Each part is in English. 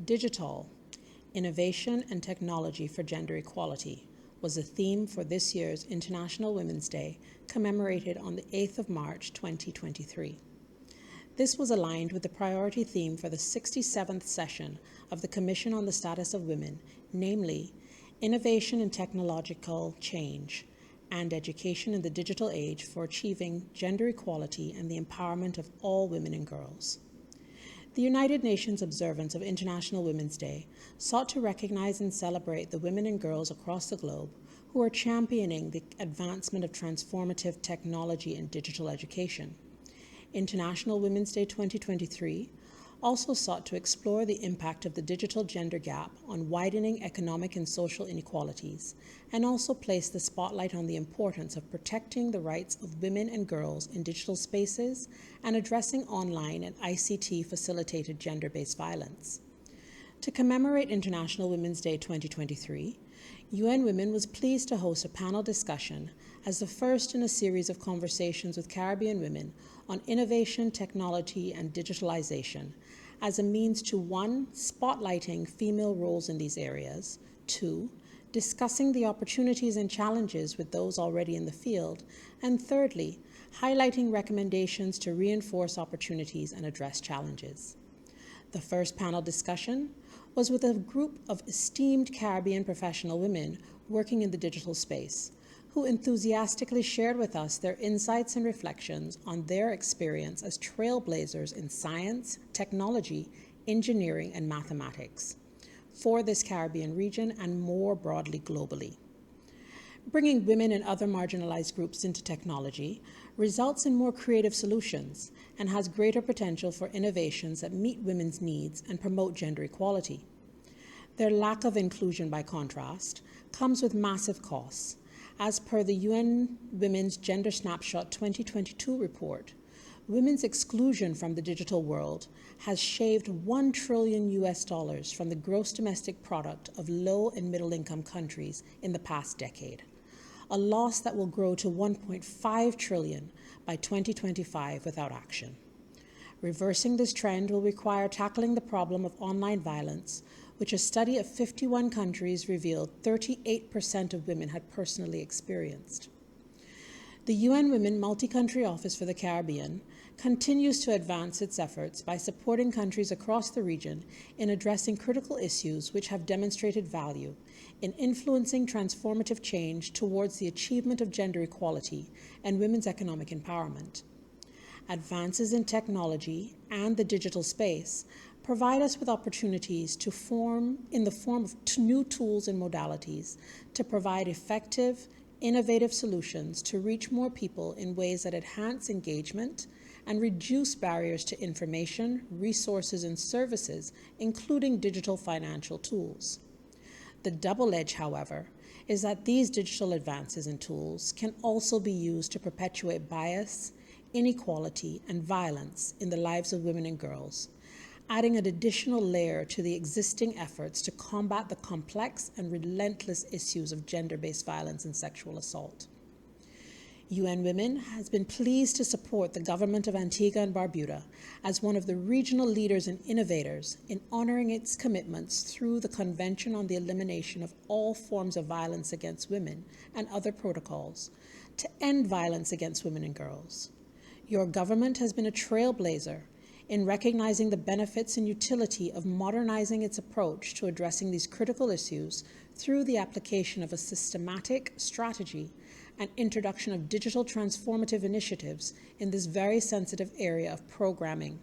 Digital, Innovation and Technology for Gender Equality was the theme for this year's International Women's Day, commemorated on the 8th of March 2023. This was aligned with the priority theme for the 67th session of the Commission on the Status of Women, namely, Innovation and Technological Change and Education in the Digital Age for Achieving Gender Equality and the Empowerment of All Women and Girls. The United Nations observance of International Women's Day sought to recognize and celebrate the women and girls across the globe who are championing the advancement of transformative technology in digital education. International Women's Day 2023 also sought to explore the impact of the digital gender gap on widening economic and social inequalities, and also place the spotlight on the importance of protecting the rights of women and girls in digital spaces and addressing online and ICT-facilitated gender-based violence. To commemorate International Women's Day 2023, UN Women was pleased to host a panel discussion as the first in a series of conversations with Caribbean women on innovation, technology, and digitalization as a means to 1, spotlighting female roles in these areas, 2, discussing the opportunities and challenges with those already in the field, and thirdly, highlighting recommendations to reinforce opportunities and address challenges. The first panel discussion was with a group of esteemed Caribbean professional women working in the digital space, who enthusiastically shared with us their insights and reflections on their experience as trailblazers in science, technology, engineering, and mathematics for this Caribbean region and more broadly globally. Bringing women and other marginalized groups into technology results in more creative solutions and has greater potential for innovations that meet women's needs and promote gender equality. Their lack of inclusion, by contrast, comes with massive costs. As per the UN Women's Gender Snapshot 2022 report, women's exclusion from the digital world has shaved $1 trillion from the gross domestic product of low and middle income countries in the past decade, a loss that will grow to $1.5 trillion by 2025 without action. Reversing this trend will require tackling the problem of online violence, which a study of 51 countries revealed 38% of women had personally experienced. The UN Women Multi-Country Office for the Caribbean continues to advance its efforts by supporting countries across the region in addressing critical issues which have demonstrated value in influencing transformative change towards the achievement of gender equality and women's economic empowerment. Advances in technology and the digital space provide us with opportunities to form in the form of new tools and modalities to provide effective, innovative solutions to reach more people in ways that enhance engagement and reduce barriers to information, resources, and services, including digital financial tools. The double edge, however, is that these digital advances and tools can also be used to perpetuate bias, inequality, and violence in the lives of women and girls, adding an additional layer to the existing efforts to combat the complex and relentless issues of gender-based violence and sexual assault. UN Women has been pleased to support the government of Antigua and Barbuda as one of the regional leaders and innovators in honoring its commitments through the Convention on the Elimination of All Forms of Violence Against Women and other protocols to end violence against women and girls. Your government has been a trailblazer in recognizing the benefits and utility of modernizing its approach to addressing these critical issues through the application of a systematic strategy and introduction of digital transformative initiatives in this very sensitive area of programming.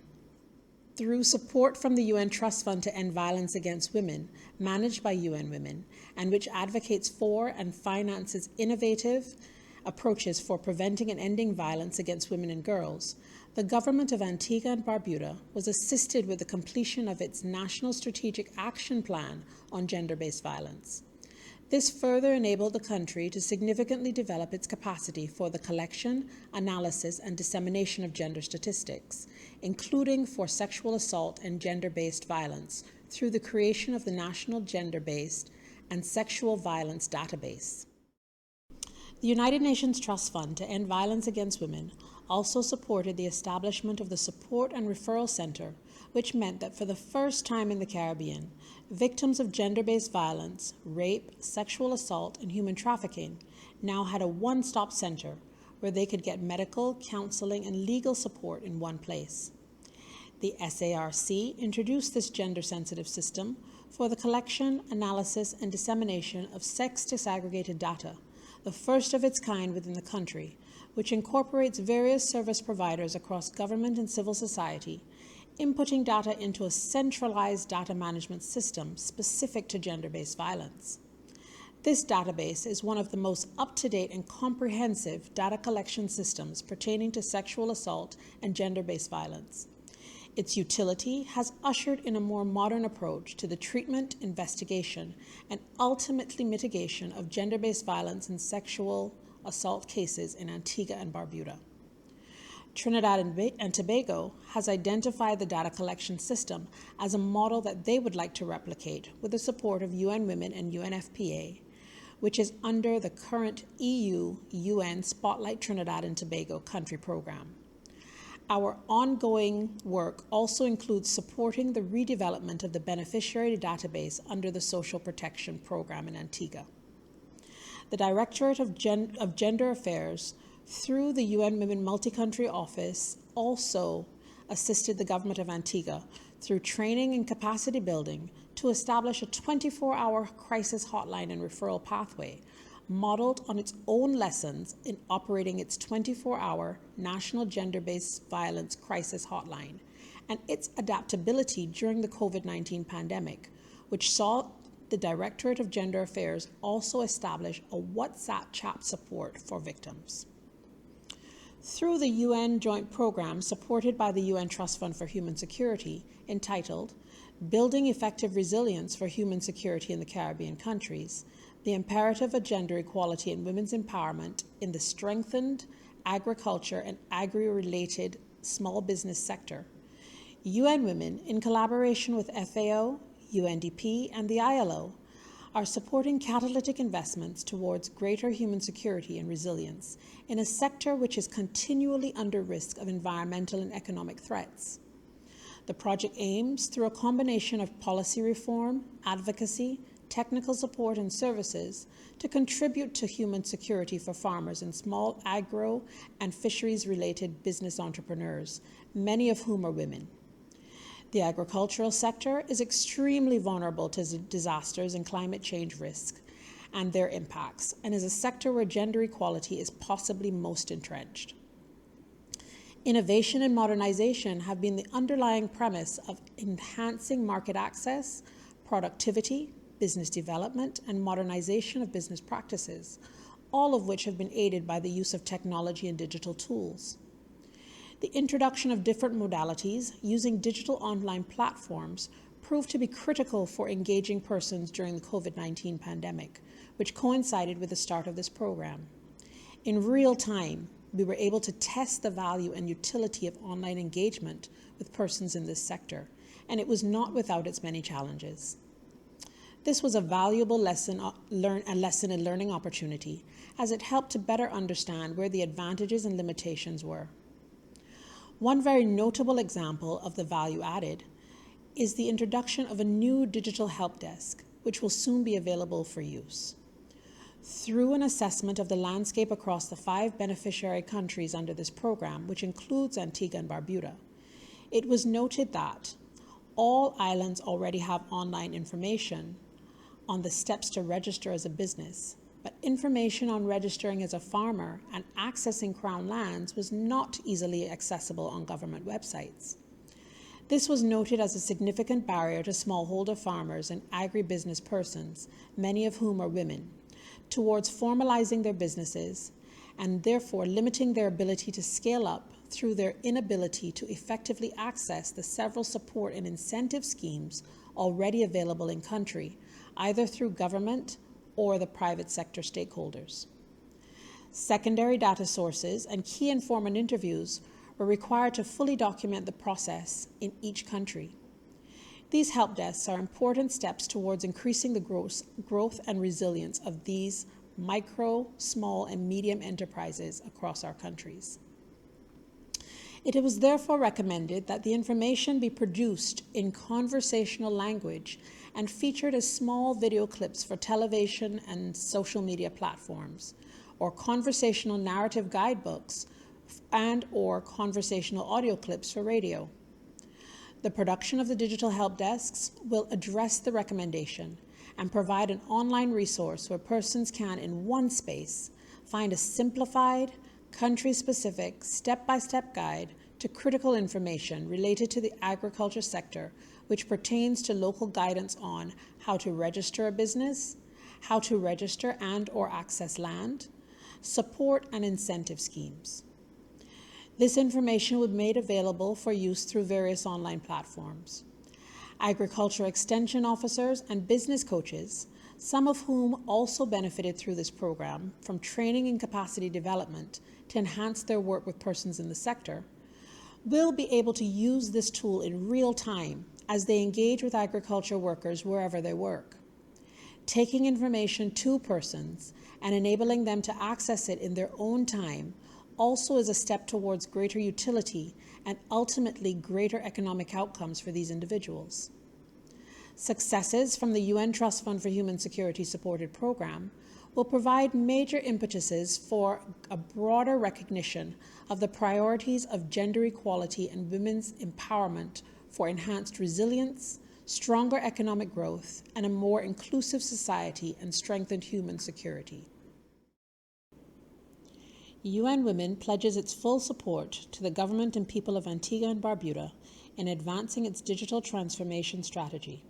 Through support from the UN Trust Fund to End Violence Against Women, managed by UN Women, and which advocates for and finances innovative approaches for preventing and ending violence against women and girls, the government of Antigua and Barbuda was assisted with the completion of its National Strategic Action Plan on Gender-Based Violence. This further enabled the country to significantly develop its capacity for the collection, analysis, and dissemination of gender statistics, including for sexual assault and gender-based violence, through the creation of the National Gender-Based and Sexual Violence Database. The United Nations Trust Fund to End Violence Against Women also supported the establishment of the Support and Referral Center which meant that for the first time in the Caribbean, victims of gender-based violence, rape, sexual assault, and human trafficking now had a one-stop center where they could get medical, counseling, and legal support in one place. The SARC introduced this gender-sensitive system for the collection, analysis, and dissemination of sex-disaggregated data, the first of its kind within the country, which incorporates various service providers across government and civil society, inputting data into a centralized data management system specific to gender-based violence. This database is one of the most up-to-date and comprehensive data collection systems pertaining to sexual assault and gender-based violence. Its utility has ushered in a more modern approach to the treatment, investigation, and ultimately mitigation of gender-based violence and sexual assault cases in Antigua and Barbuda. Trinidad and Tobago has identified the data collection system as a model that they would like to replicate with the support of UN Women and UNFPA, which is under the current EU-UN Spotlight Trinidad and Tobago country program. Our ongoing work also includes supporting the redevelopment of the beneficiary database under the Social Protection Program in Antigua. The Directorate of Gender Affairs, through the UN Women Multi-Country Office, also assisted the government of Antigua through training and capacity building to establish a 24-hour crisis hotline and referral pathway, modeled on its own lessons in operating its 24-hour National Gender-Based Violence Crisis Hotline and its adaptability during the COVID-19 pandemic, which saw the Directorate of Gender Affairs also establish a WhatsApp chat support for victims. Through the UN joint program supported by the UN Trust Fund for Human Security, entitled Building Effective Resilience for Human Security in the Caribbean Countries, the imperative of gender equality and women's empowerment in the strengthened agriculture and agri-related small business sector, UN Women, in collaboration with FAO, UNDP, and the ILO, are supporting catalytic investments towards greater human security and resilience in a sector which is continually under risk of environmental and economic threats. The project aims, through a combination of policy reform, advocacy, technical support, and services, to contribute to human security for farmers and small agro and fisheries-related business entrepreneurs, many of whom are women. The agricultural sector is extremely vulnerable to disasters and climate change risk and their impacts, and is a sector where gender equality is possibly most entrenched. Innovation and modernization have been the underlying premise of enhancing market access, productivity, business development, and modernization of business practices, all of which have been aided by the use of technology and digital tools. The introduction of different modalities using digital online platforms proved to be critical for engaging persons during the COVID-19 pandemic, which coincided with the start of this program. In real time, we were able to test the value and utility of online engagement with persons in this sector, and it was not without its many challenges. This was a valuable lesson and learning opportunity, as it helped to better understand where the advantages and limitations were. One very notable example of the value added is the introduction of a new digital help desk, which will soon be available for use. Through an assessment of the landscape across the 5 beneficiary countries under this program, which includes Antigua and Barbuda, it was noted that all islands already have online information on the steps to register as a business, but information on registering as a farmer and accessing Crown lands was not easily accessible on government websites. This was noted as a significant barrier to smallholder farmers and agribusiness persons, many of whom are women, towards formalizing their businesses, and therefore limiting their ability to scale up through their inability to effectively access the several support and incentive schemes already available in country, either through government or the private sector stakeholders. Secondary data sources and key informant interviews were required to fully document the process in each country. These help desks are important steps towards increasing the growth and resilience of these micro, small, and medium enterprises across our countries. It was therefore recommended that the information be produced in conversational language and featured as small video clips for television and social media platforms, or conversational narrative guidebooks and or conversational audio clips for radio. The production of the digital help desks will address the recommendation and provide an online resource where persons can, in one space, find a simplified, country-specific, step-by-step guide to critical information related to the agriculture sector, which pertains to local guidance on how to register a business, how to register and or access land, support and incentive schemes. This information will be made available for use through various online platforms. Agriculture extension officers and business coaches, some of whom also benefited through this program from training and capacity development to enhance their work with persons in the sector, will be able to use this tool in real time as they engage with agriculture workers wherever they work. Taking information to persons and enabling them to access it in their own time also is a step towards greater utility and ultimately greater economic outcomes for these individuals. Successes from the UN Trust Fund for Human Security supported program will provide major impetuses for a broader recognition of the priorities of gender equality and women's empowerment for enhanced resilience, stronger economic growth, and a more inclusive society and strengthened human security. UN Women pledges its full support to the government and people of Antigua and Barbuda in advancing its digital transformation strategy.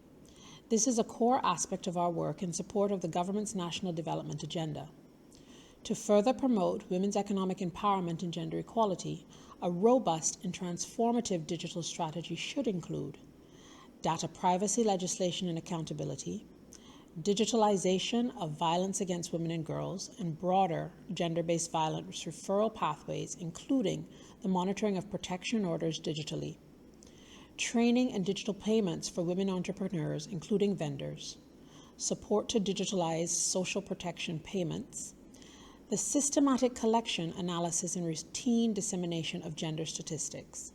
This is a core aspect of our work in support of the government's national development agenda. To further promote women's economic empowerment and gender equality, a robust and transformative digital strategy should include data privacy legislation and accountability, digitalization of violence against women and girls, and broader gender-based violence referral pathways, including the monitoring of protection orders digitally, training and digital payments for women entrepreneurs, including vendors, support to digitalize social protection payments, the systematic collection, analysis, and routine dissemination of gender statistics.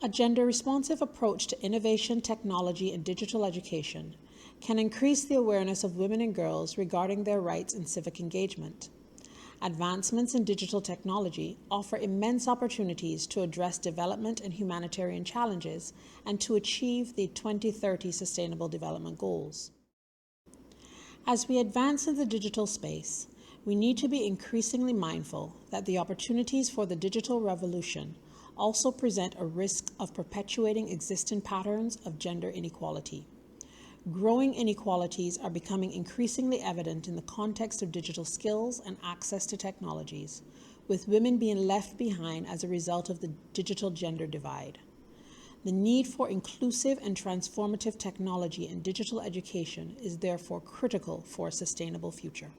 A gender-responsive approach to innovation, technology, and digital education can increase the awareness of women and girls regarding their rights and civic engagement. Advancements in digital technology offer immense opportunities to address development and humanitarian challenges and to achieve the 2030 Sustainable Development Goals. As we advance in the digital space, we need to be increasingly mindful that the opportunities for the digital revolution also present a risk of perpetuating existing patterns of gender inequality. Growing inequalities are becoming increasingly evident in the context of digital skills and access to technologies, with women being left behind as a result of the digital gender divide. The need for inclusive and transformative technology and digital education is therefore critical for a sustainable future.